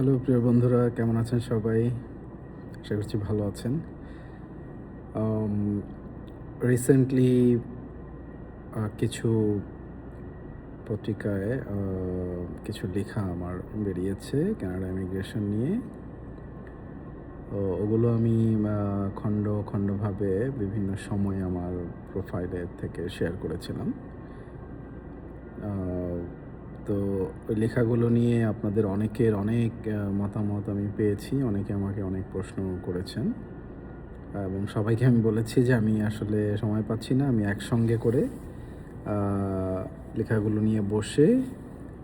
Hello প্রিয় বন্ধুরা, কেমন আছেন সবাই? আশা করছি ভালো আছেন। আম রিসেন্টলি কিছু পত্রিকায় কিছু লেখা আমার বেরিয়েছে কানাডা ইমিগ্রেশন নিয়ে। ওগুলো আমি খণ্ডভাবে বিভিন্ন সময়ে আমার প্রোফাইলে থেকে শেয়ার করেছিলাম। আ তো ওই লেখাগুলো নিয়ে আপনাদের অনেকের অনেক মতামত আমি পেয়েছি। অনেকে আমাকে অনেক প্রশ্ন করেছেন। এবং সবাইকে আমি বলেছি যে আমি আসলে সময় পাচ্ছি না। আমি একসঙ্গে করে আ লেখাগুলো নিয়ে বসে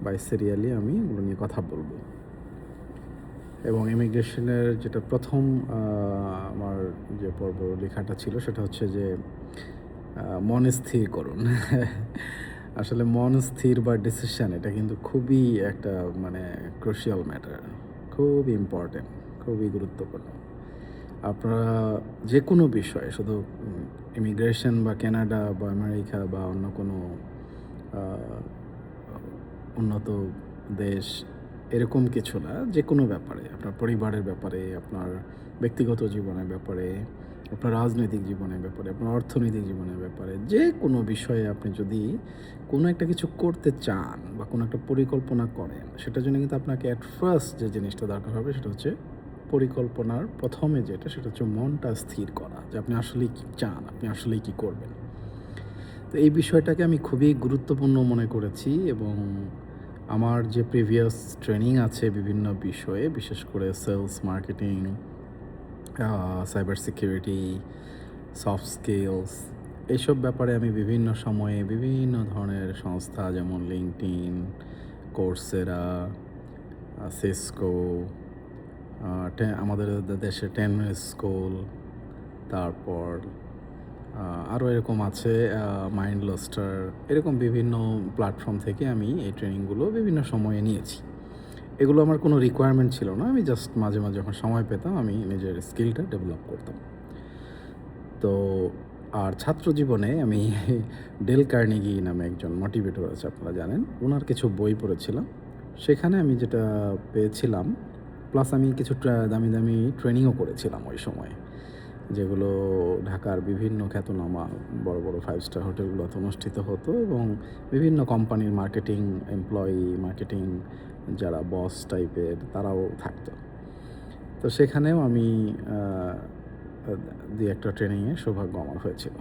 বাই সিরিয়ালি আমি এগুলো নিয়ে কথা বলব। এবং ইমিগ্রেশনের যেটা ১ম আমার যে পর্ব লেখাটা ছিল সেটা হচ্ছে যে মন স্থির করুন। আসলে মন স্থির বা ডিসিশন এটা কিন্তু খুবই একটা মানে ক্রুশিয়াল ম্যাটার। খুব ইম্পোর্টেন্ট, খুবই গুরুত্বপূর্ণ। আপনারা যেকোনো বিষয়ে শুধু ইমিগ্রেশন বা কানাডা বা আমেরিকা বা অন্য কোনো আ উন্নত দেশ এরকম কিছু না। যেকোনো ব্যাপারে, আপনার পরিবারের ব্যাপারে, আপনার ব্যক্তিগত জীবনের ব্যাপারে, আপনার রাজনৈতিক জীবনের ব্যাপারে, আপনার অর্থনৈতিক জীবনের ব্যাপারে, যেকোনো বিষয়ে আপনি যদি কোনো একটা কিছু করতে চান বা কোনো একটা পরিকল্পনা করেন, সেটার জন্য কিন্তু আপনাকে এট ফার্স্ট যে জিনিসটা দরকার হবে সেটা হচ্ছে পরিকল্পনার ১ম এ যেটা সেটা হচ্ছে মনটা স্থির করা। যে আপনি আসলেই কি চান, আপনি আসলেই কি করবেন। তো এই বিষয়টাকে আমি খুবই গুরুত্বপূর্ণ মনে করেছি এবং আমার যে প্রিভিয়াস ট্রেনিং আছে বিভিন্ন বিষয়ে, বিশেষ করে sales, marketing, cyber security, soft skills এইসব ব্যাপারে আমি বিভিন্ন সময়ে বিভিন্ন ধরনের সংস্থা যেমন LinkedIn, Coursera, Cisco, আমাদের দেশে 10 স্কুল, তারপর আরও এরকম আছে মাইন্ডলস্টার, এরকম বিভিন্ন প্ল্যাটফর্ম থেকে আমি এই ট্রেনিংগুলো বিভিন্ন সময়ে নিয়েছি। এগুলো আমার কোনো রিকোয়ারমেন্ট ছিল না। আমি জাস্ট মাঝে, মাঝে যখন সময় পেতাম আমি নিজের স্কিলটা ডেভেলপ করতাম। তো আর ছাত্র জীবনে আমি ডেল কার্নেগি নামে একজন মোটিভেটর আছে আপনারা জানেন। উনার কিছু বই পড়েছিলাম। সেখানে আমি যেটা পেয়েছিলাম প্লাস আমি কিছু দামি, দামি ট্রেনিংও করেছিলাম ওই সময়ে। যেগুলো ঢাকার বিভিন্ন খ্যাতনামা বড়, বড় 5 স্টার হোটেলগুলোতে অনুষ্ঠিত হতো এবং বিভিন্ন কোম্পানির মার্কেটিং এমপ্লয়ি, মার্কেটিং যারা বস টাইপের তারাও থাকতো। তো সেখানেও আমি আ আ ২-১ টা ট্রেনিংয়ে সৌভাগ্য আমার হয়েছিল।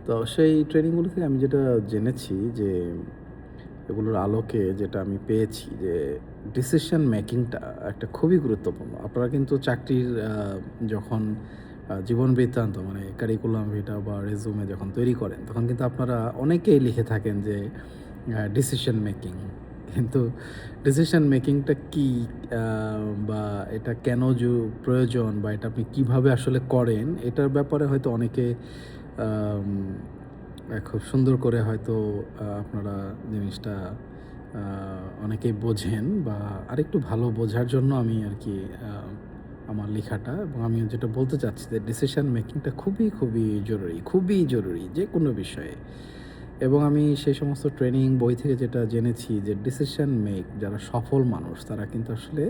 তো সেই ট্রেনিংগুলো থেকে আমি যেটা জেনেছি যে এগুলোর আলোকে যেটা আমি পেয়েছি যে ডিসিশন মেকিংটা একটা খুবই গুরুত্বপূর্ণ। আপনারা কিন্তু চাকরির যখন জীবন বৃত্তান্ত মানে কারিকুলাম ভিটা বা রেজুমে যখন তৈরি করেন, তখন কিন্তু আপনারা অনেকেই লিখে থাকেন যে ডিসিশন মেকিং। কিন্তু ডিসিশন মেকিংটা কি আ বা এটা কেন প্রয়োজন বা এটা আপনি কিভাবে আসলে করেন, এটার ব্যাপারে হয়তো অনেকে আম খুব সুন্দর করে হয়তো আপনারা জিনিসটা আ অনেকেই বোঝেন বা আরেকটু ভালো বোঝার জন্য আমি আরকি আ আমার লেখাটা এবং আমি যেটা বলতে চাচ্ছি যে ডিসিশন মেকিংটা খুবই, খুবই জরুরি যেকোনো বিষয়ে। এবং আমি সেই সমস্ত ট্রেনিং বই থেকে যেটা জেনেছি যে ডিসিশন যারা সফল মানুষ তারা কিন্তু আসলে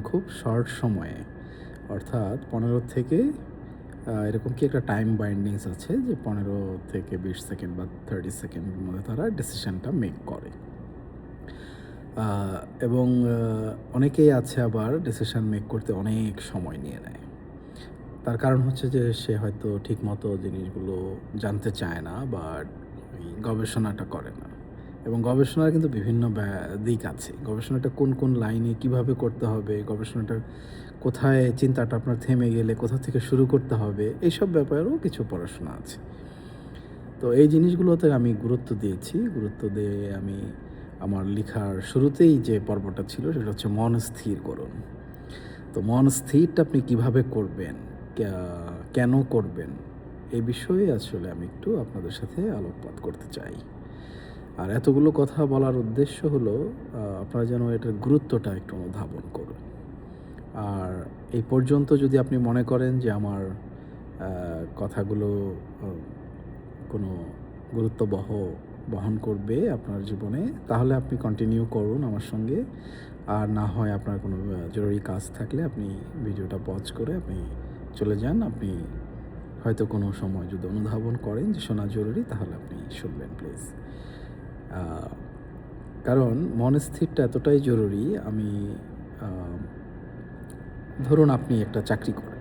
খুব শর্ট সময়ে অর্থাৎ ১৫ থেকে এরকম কি একটা টাইম বাইন্ডিংস আছে যে ১৫ থেকে ২০ সেকেন্ড বা ৩০ সেকেন্ডের মধ্যে তারা ডিসিশনটা মেক করে। আ এবং অনেকেই আছে আবার ডিসিশন মেক করতে অনেক সময় নিয়ে নেয়। তার কারণ হচ্ছে যে সে হয়তো ঠিকমতো জিনিসগুলো জানতে চায় না বা ওই গবেষণাটা করে না। এবং গবেষণার কিন্তু বিভিন্ন দিক আছে। গবেষণাটা কোন, কোন লাইনে কিভাবে করতে হবে, গবেষণাটা কোথায় চিন্তাটা আপনার থেমে গেলে কোথা থেকে শুরু করতে হবে, এইসব ব্যাপারেও কিছু পড়াশোনা আছে। তো এই জিনিসগুলোতে আমি গুরুত্ব দিয়েছি। গুরুত্ব দিয়ে আমি আমার লিখার শুরুতেই যে পর্বটা ছিল সেটা হচ্ছে মন স্থির করুন। তো মন স্থিরটা আপনি কিভাবে করবেন? ক্যা কেন করবেন? এই বিষয়ে আসলে আমি একটু আপনাদের সাথে আলোকপাত করতে চাই। আর এতগুলো কথা বলার উদ্দেশ্য হলো আপনারা যেন এটার গুরুত্বটা একটু অনুধাবন করুন। আর এই পর্যন্ত যদি আপনি মনে করেন যে আমার আ কথাগুলো অ কোনো গুরুত্ব বহন করবে আপনার জীবনে, তাহলে আপনি কন্টিনিউ করুন আমার সঙ্গে। আর না হয় আপনার কোনো জরুরি কাজ থাকলে আপনি ভিডিওটা পজ করে আপনি চলে যান। আপনি হয়তো কোনো সময় যদি অনুধাবন করেন যে শোনা জরুরি, তাহলে আপনি শুনবেন প্লিজ। আ কারণ মনস্থিরটা এতটাই জরুরি। আমি আ ধরুন আপনি একটা চাকরি করেন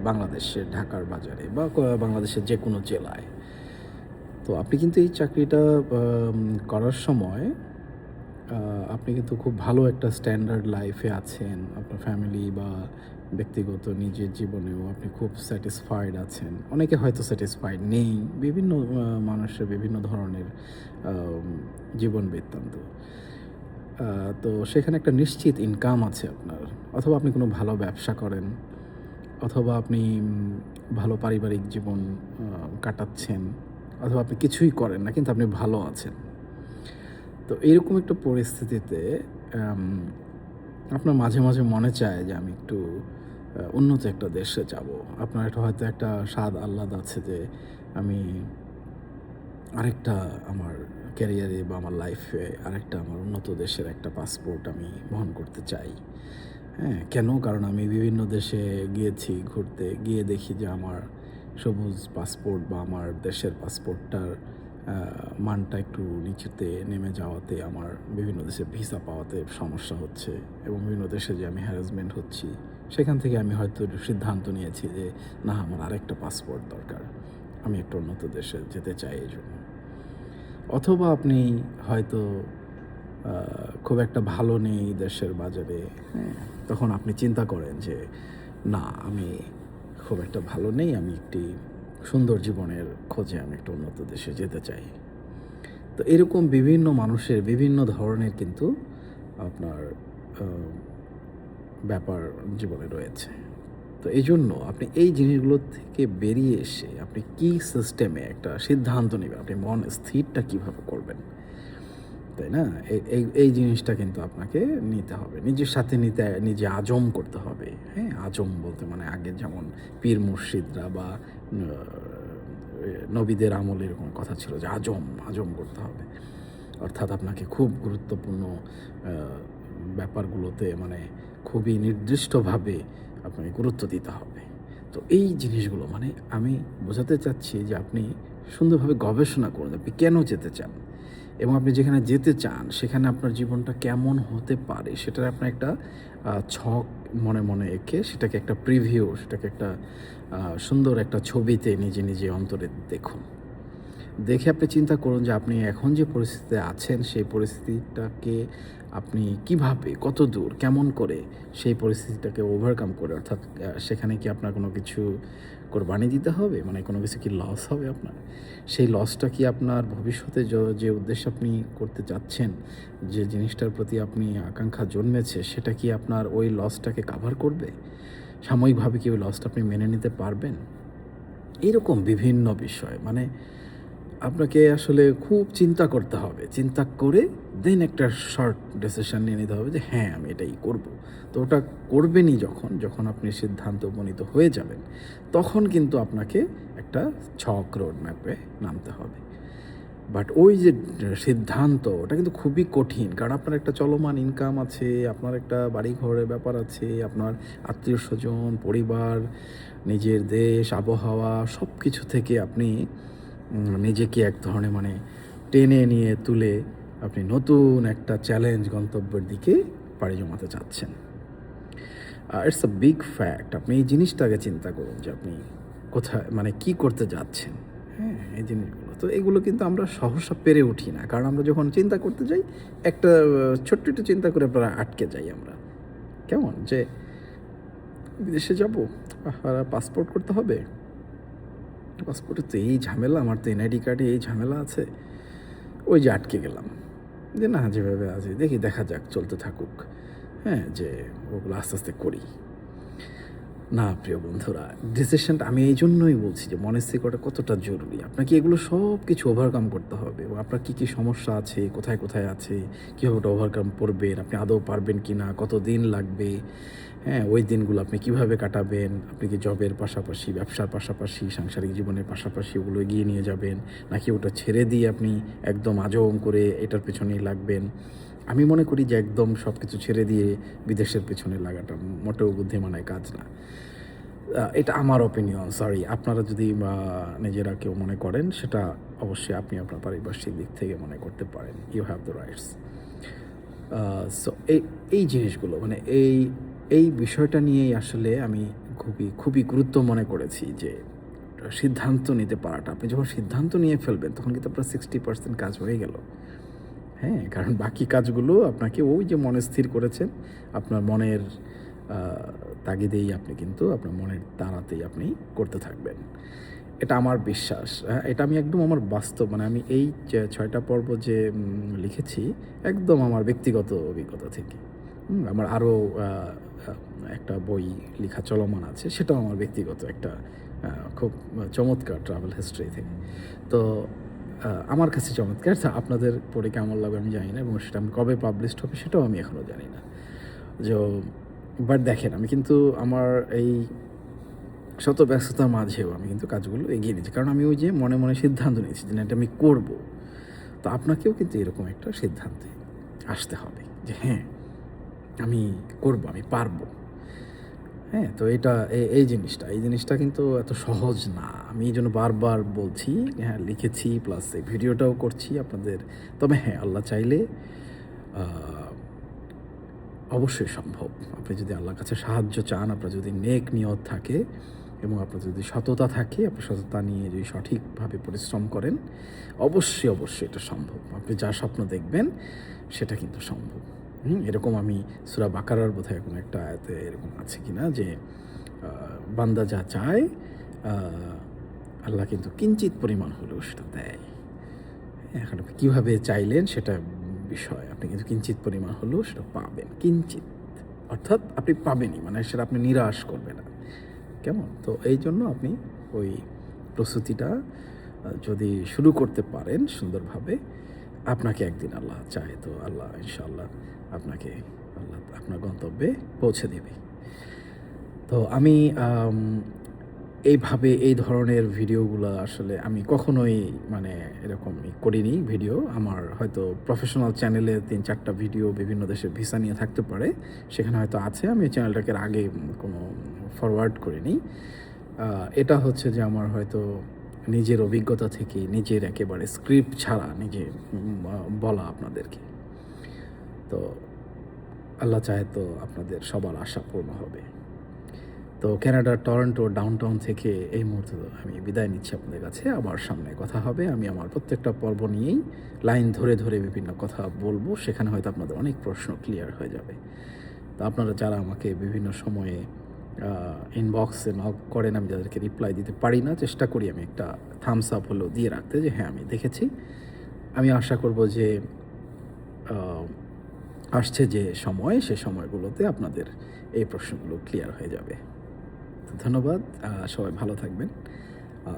বাংলাদেশের ঢাকার বাজারে বা বাংলাদেশের যেকোনো জেলায়। তো আপনি কিন্তু এই চাকরিটা করার সময় আ আপনি কিন্তু খুব ভালো একটা স্ট্যান্ডার্ড লাইফে আছেন। আপনার ফ্যামিলি বা ব্যক্তিগত নিজের জীবনেও আপনি খুব স্যাটিসফাইড আছেন। অনেকে হয়তো স্যাটিসফাইড নেই। বিভিন্ন মানুষের বিভিন্ন ধরনের আম জীবন বৃত্তান্ত। আ তো সেখানে একটা নিশ্চিত ইনকাম আছে আপনার। অথবা আপনি কোনো ভালো ব্যবসা করেন, অথবা আপনি ভালো পারিবারিক জীবন আ কাটাচ্ছেন, অথবা আপনি কিছুই করেন না কিন্তু আপনি ভালো আছেন। তো এরকম একটা পরিস্থিতিতে আম আপনার মাঝে, মাঝে মনে চায় যে আমি একটু উন্নত একটা দেশে যাবো। আপনার একটা হয়তো একটা স্বাদ আহ্লাদ আছে যে আমি আরেকটা আমার ক্যারিয়ারে বা আমার লাইফে আরেকটা আমার উন্নত দেশের একটা পাসপোর্ট আমি বহন করতে চাই। হ্যাঁ? কেন? কারণ আমি বিভিন্ন দেশে গিয়েছি ঘুরতে। গিয়ে দেখি যে আমার সবুজ পাসপোর্ট বা আমার দেশের পাসপোর্টটার আ মানটা একটু নিচুতে নেমে যাওয়াতে আমার বিভিন্ন দেশে ভিসা পাওয়াতে সমস্যা হচ্ছে এবং বিভিন্ন দেশে যে আমি হ্যারাসমেন্ট হচ্ছি, সেখান থেকে আমি হয়তো একটু সিদ্ধান্ত নিয়েছি যে, না আমার আরেকটা পাসপোর্ট দরকার। আমি একটা উন্নত দেশে যেতে চাই এজন্য। অথবা আপনি হয়তো আ খুব একটা ভালো নেই দেশের বাজারে, হ্যাঁ? তখন আপনি চিন্তা করেন যে, না আমি খুব একটা ভালো নেই। আমি একটি সুন্দর জীবনের খোঁজে আমি একটা উন্নত দেশে যেতে চাই। তো এরকম বিভিন্ন মানুষের বিভিন্ন ধরনের কিন্তু আপনার আ ব্যাপার জীবনে রয়েছে। তো এইজন্য আপনি এই জিনিসগুলো থেকে বেরিয়ে এসে আপনি কি সিস্টেমে একটা সিদ্ধান্ত নিবেন, আপনি মন স্থিরটা কিভাবে করবেন? তাই না? এই জিনিসটা কিন্তু আপনাকে নিতে হবে। নিজের সাথে নিজে আজম করতে হবে। হ্যাঁ? আজম বলতে মানে আগে যেমন পীর মুর্শিদরা বা নবীদের আমলে এরকম কথা ছিল যে আজম করতে হবে। অর্থাৎ আপনাকে খুব গুরুত্বপূর্ণ আ ব্যাপারগুলোতে মানে খুবই নির্দিষ্টভাবে আপনাকে গুরুত্ব দিতে হবে। তো এই জিনিসগুলো মানে আমি বোঝাতে চাচ্ছি যে আপনি সুন্দরভাবে গবেষণা করুন। আপনি কেন যেতে চান? এবং আপনি যেখানে যেতে চান সেখানে আপনার জীবনটা কেমন হতে পারে সেটার আপনার একটা ছক মনে, মনে এঁকে সেটাকে একটা প্রিভিউ, সেটাকে একটা সুন্দর একটা ছবিতে নিজে অন্তরে দেখুন। দেখে আপনি চিন্তা করুন যে আপনি এখন যে পরিস্থিতিতে আছেন সেই পরিস্থিতিটাকে আপনি কিভাবে, কতদূর, কেমন করে সেই পরিস্থিতিটাকে ওভারকাম করে অর্থাৎ সেখানে কি আপনার কোনো কিছু কোরবানি দিতে হবে? মানে কোনো কিছু কি লস হবে আপনার? সেই লসটা কি আপনার ভবিষ্যতে যে উদ্দেশ্যে আপনি করতে চাচ্ছেন, যে জিনিসটার প্রতি আপনি আকাঙ্ক্ষা জন্মেছে সেটা কি আপনার ওই লসটাকে কাভার করবে? সাময়িকভাবে কি ওই লসটা আপনি মেনে নিতে পারবেন? এরকম বিভিন্ন বিষয় মানে আপনাকে আসলে খুব চিন্তা করতে হবে। চিন্তা করে দেন একটা শর্ট ডিসিশন নিয়ে নিতে হবে যে হ্যাঁ, আমি এটাই করব। তো ওটা করবেনই যখন আপনি সিদ্ধান্তে উপনীত হয়ে যাবেন, তখন কিন্তু আপনাকে একটা ছক রোড ম্যাপে নামতে হবে। বাট ওই যে সিদ্ধান্ত ওটা কিন্তু খুবই কঠিন। কারণ আপনার একটা চলমান ইনকাম আছে, আপনার একটা বাড়ি-ঘরের ব্যাপার আছে, আপনার আত্মীয়স্বজন, পরিবার, নিজের দেশ, আবহাওয়া সবকিছু থেকে আপনি নিজেকে এক ধরনের মানে টেনে নিয়ে তুলে আপনি নতুন একটা চ্যালেঞ্জ গন্তব্যের দিকে পাড়ি জমাতে চাচ্ছেন। It's a big fact. আপনি এই জিনিসটা আগে চিন্তা করুন যে আপনি কোথায় মানে কি করতে যাচ্ছেন। হ্যাঁ? এই জিনিসগুলো। তো এগুলো কিন্তু আমরা সহসা পেরে উঠি না। কারণ আমরা যখন চিন্তা করতে যাই একটা ছোট্ট একটু চিন্তা করে আটকে যাই আমরা। কেমন? যে বিদেশে যাবো? পাসপোর্ট করতে হবে। পাসপোর্টে তো এই ঝামেলা, আমার তো এনআইডি কার্ডে এই ঝামেলা আছে। ওই যে আটকে গেলাম। যে না যেভাবে আছি দেখি দেখা যাক চলতে থাকুক। হ্যাঁ? যে ওগুলো আস্তে, আস্তে করি। না প্রিয় বন্ধুরা, ডিসিশনটা আমি এইজন্যই বলছি যে মনস্তিকতা কতটা জরুরি। আপনাকে এগুলো সবকিছু ওভারকাম করতে হবে এবং আপনার কী সমস্যা আছে, কোথায় আছে, কীভাবে ওটা ওভারকাম করবেন, আপনি আদৌ পারবেন কিনা, কতদিন লাগবে, হ্যাঁ? ওই দিনগুলো আপনি কিভাবে কাটাবেন, আপনি কি জবের পাশাপাশি, ব্যবসার পাশাপাশি, সাংসারিক জীবনের পাশাপাশি ওগুলো এগিয়ে নিয়ে যাবেন, নাকি ওটা ছেড়ে দিয়ে আপনি একদম আজম করে এটার পেছনেই লাগবেন। আমি মনে করি যে একদম সব কিছু ছেড়ে দিয়ে বিদেশের পেছনে লাগাটা মোটেও বুদ্ধিমানের কাজ না। এটা আমার ওপিনিয়ন, সরি। আপনারা যদি নিজেরা কেউ মনে করেন সেটা অবশ্যই আপনি আপনার পারিপার্শ্বিক দিক থেকে মনে করতে পারেন। You have the rights. So এই জিনিসগুলো মানে এই বিষয়টা নিয়েই আসলে আমি খুবই গুরুত্ব মনে করেছি যে সিদ্ধান্ত নিতে পারাটা। আপনি যখন সিদ্ধান্ত নিয়ে ফেলবেন তখন কিন্তু আপনার 60% কাজ হয়ে গেল। হ্যাঁ? কারণ বাকি কাজগুলো আপনাকে ওই যে মনে স্থির করেছেন, আপনার মনের আ তাগিদেই আপনি কিন্তু আপনার মনের তাড়াতেই আপনি করতে থাকবেন। এটা আমার বিশ্বাস। এটা আমি একদম আমার বাস্তব মানে আমি এই যে ৬ টা পর্ব যে লিখেছি একদম আমার ব্যক্তিগত অভিজ্ঞতা থেকে। আমার আরও আ আ একটা বই লিখা চলমান আছে। সেটাও আমার ব্যক্তিগত একটা খুব চমৎকার ট্রাভেল হিস্ট্রি থেকে। তো আমার কাছে চমৎকার। আপনাদের পড়ে কেমন লাগবে আমি জানি না এবং সেটা আমি কবে পাবলিশড হবে সেটাও আমি এখনও জানি না। যো বাট দেখেন আমি কিন্তু আমার এই শত ব্যস্ততার মাঝেও আমি কিন্তু কাজগুলো এগিয়ে নিচ্ছি। কারণ আমি ওই যে মনে সিদ্ধান্ত নিয়েছি যে না এটা আমি করব। তো আপনাকেও কিন্তু এরকম একটা সিদ্ধান্তে আসতে হবে যে হ্যাঁ, আমি করব, আমি পারবো। হ্যাঁ? তো এটা এই জিনিসটা কিন্তু এত সহজ না। আমি এইজন্য বারবার বলছি, হ্যাঁ, লিখেছি প্লাস এই ভিডিওটাও করছি আপনাদের। তবে হ্যাঁ, আল্লাহ চাইলে আ অবশ্যই সম্ভব। আপনি যদি আল্লাহর কাছে সাহায্য চান, আপনার যদি নেক নিয়ত থাকে এবং আপনার যদি সততা থাকে, আপনি সততা নিয়ে যদি সঠিকভাবে পরিশ্রম করেন, অবশ্যই এটা সম্ভব। আপনি যা স্বপ্ন দেখবেন সেটা কিন্তু সম্ভব। এরকম আমি সূরা বাকারার বোধহয় কোনো একটা আয়াতে এরকম আছে কিনা যে বান্দা যা চায় আ আল্লাহ কিন্তু কিঞ্চিৎ পরিমাণ হলেও সেটা দেয়। এখন আপনি কীভাবে চাইলেন সেটা বিষয়। আপনি কিন্তু কিঞ্চিৎ পরিমাণ হলেও সেটা পাবেন। কিঞ্চিৎ। অর্থাৎ আপনি পাবেনই। মানে সেটা আপনি নিরাশ করবে না। কেমন? তো এইজন্য আপনি ওই প্রস্তুতিটা যদি শুরু করতে পারেন সুন্দরভাবে, আপনাকে একদিন আল্লাহ চায় তো আল্লাহ ইনশাআল্লাহ আপনাকে আপনার গন্তব্যে পৌঁছে দেবে। তো আমি এইভাবে এই ধরনের ভিডিওগুলা আসলে আমি কখনোই মানে এরকম করিনি ভিডিও। আমার হয়তো প্রফেশনাল চ্যানেলে ৩-৪ টা ভিডিও বিভিন্ন দেশের ভিসা নিয়ে থাকতে পারে। সেখানে হয়তো আছে। আমি এই চ্যানেলটাকে এর আগে কোনো ফরওয়ার্ড করিনি। এটা হচ্ছে যে আমার হয়তো নিজের অভিজ্ঞতা থেকে নিজের একেবারে স্ক্রিপ্ট ছাড়া নিজে বলা আপনাদেরকে। তো আল্লাহ চাহে তো আপনাদের সবার আশা পূর্ণ হবে। তো কানাডার টরন্টো ডাউনটাউন থেকে এই মুহূর্তে আমি বিদায় নিচ্ছি আপনাদের কাছে। আবার সামনে কথা হবে। আমি আমার প্রত্যেকটা পর্ব নিয়েই লাইন ধরে বিভিন্ন কথা বলবো। সেখানে হয়তো আপনাদের অনেক প্রশ্ন ক্লিয়ার হয়ে যাবে। তো আপনারা যারা আমাকে বিভিন্ন সময়ে ইনবক্সে নক করেন, আমি যাদেরকে রিপ্লাই দিতে পারি না, চেষ্টা করি আমি একটা থামস আপ হলেও দিয়ে রাখতে যে হ্যাঁ, আমি দেখেছি। আমি আশা করব যে আ আসছে যে সময়, সে সময়গুলোতে আপনাদের এই প্রশ্নগুলো ক্লিয়ার হয়ে যাবে। তো ধন্যবাদ। সবাই ভালো থাকবেন।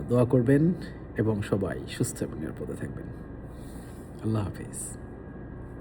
দোয়া করবেন এবং সবাই সুস্থ এবং নিরাপদে থাকবেন। আল্লাহ হাফেজ।